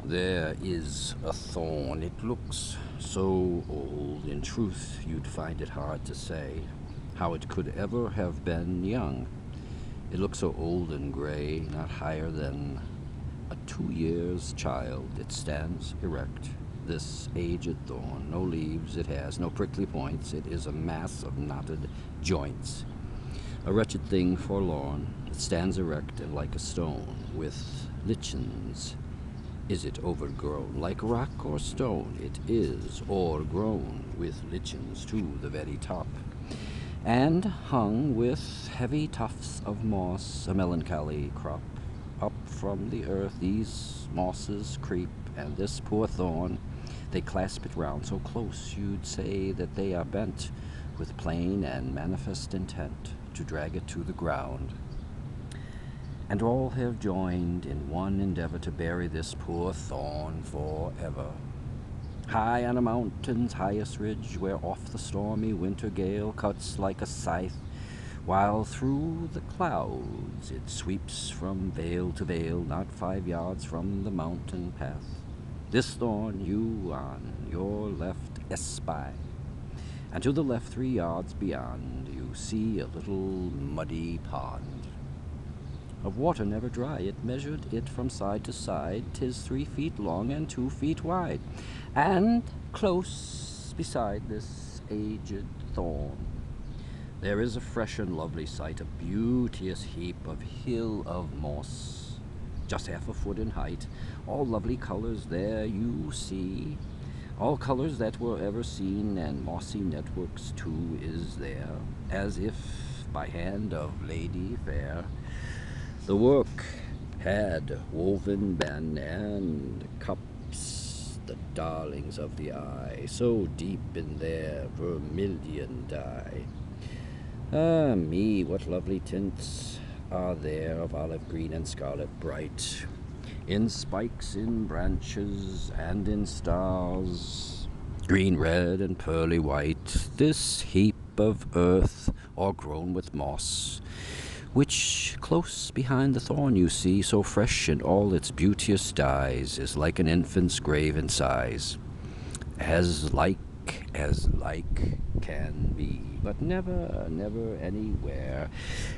There is a thorn. It looks so old. In truth, you'd find it hard to say how it could ever have been young. It looks so old and gray, not higher than a 2 years child. It stands erect, this aged thorn. No leaves it has, no prickly points. It is a mass of knotted joints. A wretched thing forlorn. It stands erect and like a stone, with lichens. Is it overgrown like rock or stone? It is o'ergrown with lichens to the very top, and hung with heavy tufts of moss, a melancholy crop. Up from the earth these mosses creep, and this poor thorn, they clasp it round so close you'd say that they are bent with plain and manifest intent to drag it to the ground. And all have joined in one endeavor to bury this poor thorn forever. High on a mountain's highest ridge, where off the stormy winter gale cuts like a scythe, while through the clouds it sweeps from vale to vale, not 5 yards from the mountain path. This thorn you on your left espy, and to the left 3 yards beyond you see a little muddy pond. Of water never dry, it measured it from side to side. 'Tis 3 feet long and 2 feet wide, and close beside this aged thorn there is a fresh and lovely sight, a beauteous heap of hill of moss, just 1/2 a foot in height. All lovely colors there you see, all colors that were ever seen, and mossy networks too is there, as if by hand of lady fair the work had woven been, and cups, the darlings of the eye, so deep in their vermilion dye. Ah me, what lovely tints are there of olive green and scarlet bright, in spikes, in branches, and in stars, green, red, and pearly white, this heap of earth o'ergrown with moss, which close behind the thorn you see, so fresh in all its beauteous dyes, is like an infant's grave in size, as like can be, but never, never anywhere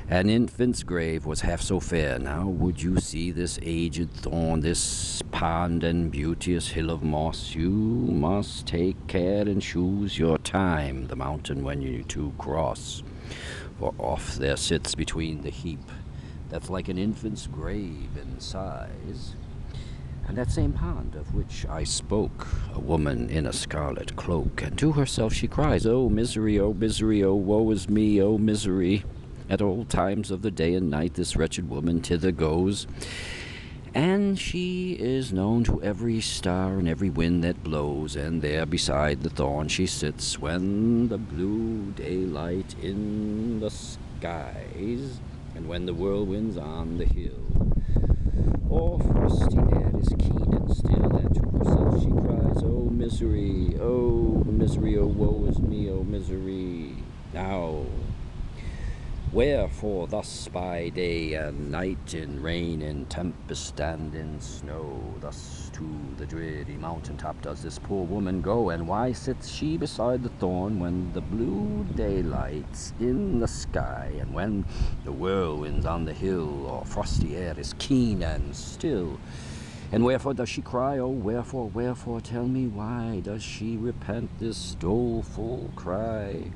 an infant's grave was half so fair. Now would you see this aged thorn, this pond and beauteous hill of moss, you must take care and choose your time, the mountain when you to cross. For off there sits between the heap, that's like an infant's grave in size, and that same pond of which I spoke, a woman in a scarlet cloak, and to herself she cries, oh misery, oh woe is me, oh misery. At all times of the day and night this wretched woman thither goes, and she is known to every star and every wind that blows, and there beside the thorn she sits when the blue daylight in the skies, and when the whirlwinds on the hill, or frosty air is keen and still, and to herself she cries, oh misery, oh woe is me, oh misery. Now wherefore thus by day and night, in rain, in tempest, and in snow, thus to the dreary mountain top does this poor woman go? And why sits she beside the thorn when the blue daylight's in the sky, and when the whirlwinds on the hill, or frosty air is keen and still? And wherefore does she cry? Oh wherefore, tell me why does she repent this doleful cry?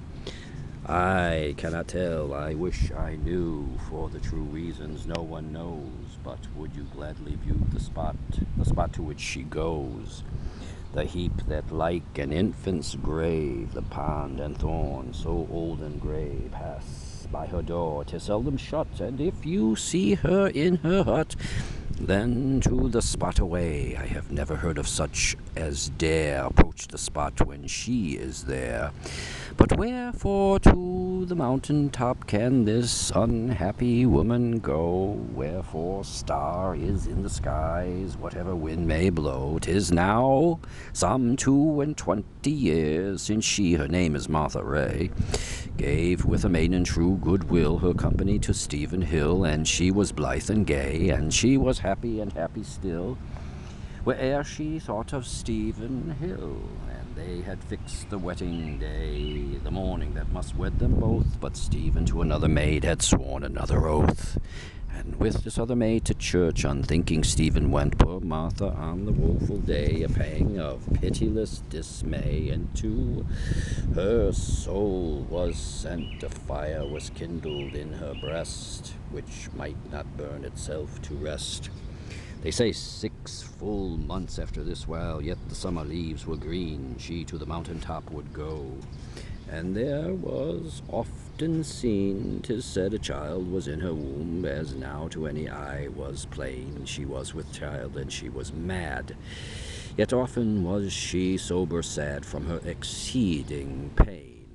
I cannot tell, I wish I knew, for the true reasons no one knows. But would you gladly view the spot to which she goes, the heap that like an infant's grave, the pond and thorn, so old and gray, pass by her door, 'tis seldom shut, and if you see her in her hut, then to the spot away. I have never heard of such as dare approach the spot when she is there. But wherefore to the mountain top can this unhappy woman go? Wherefore star is in the skies, whatever wind may blow? 'Tis now some 22 years since she, her name is Martha Ray, gave with a maiden true goodwill her company to Stephen Hill, and she was blithe and gay, and she was happy and happy still, where'er she thought of Stephen Hill, and they had fixed the wedding day, the morning that must wed them both. But Stephen to another maid had sworn another oath, and with this other maid to church unthinking Stephen went. Poor Martha on the woeful day, a pang of pitiless dismay into her soul was sent. A fire was kindled in her breast, which might not burn itself to rest. They say 6 full months after this while, yet the summer leaves were green, she to the mountain top would go. And there was often seen, 'tis said, a child was in her womb, as now to any eye was plain. She was with child, and she was mad, yet often was she sober sad from her exceeding pain.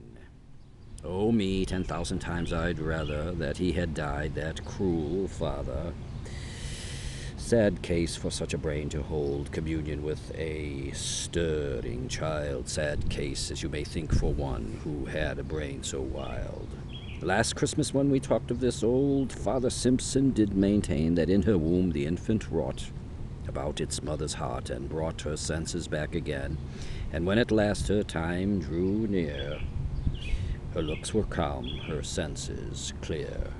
Oh me, 10,000 times I'd rather that he had died, that cruel father. Sad case for such a brain to hold communion with a stirring child. Sad case, as you may think, for one who had a brain so wild. Last Christmas when we talked of this, old Father Simpson did maintain that in her womb the infant wrought about its mother's heart, and brought her senses back again. And when at last her time drew near, her looks were calm, her senses clear.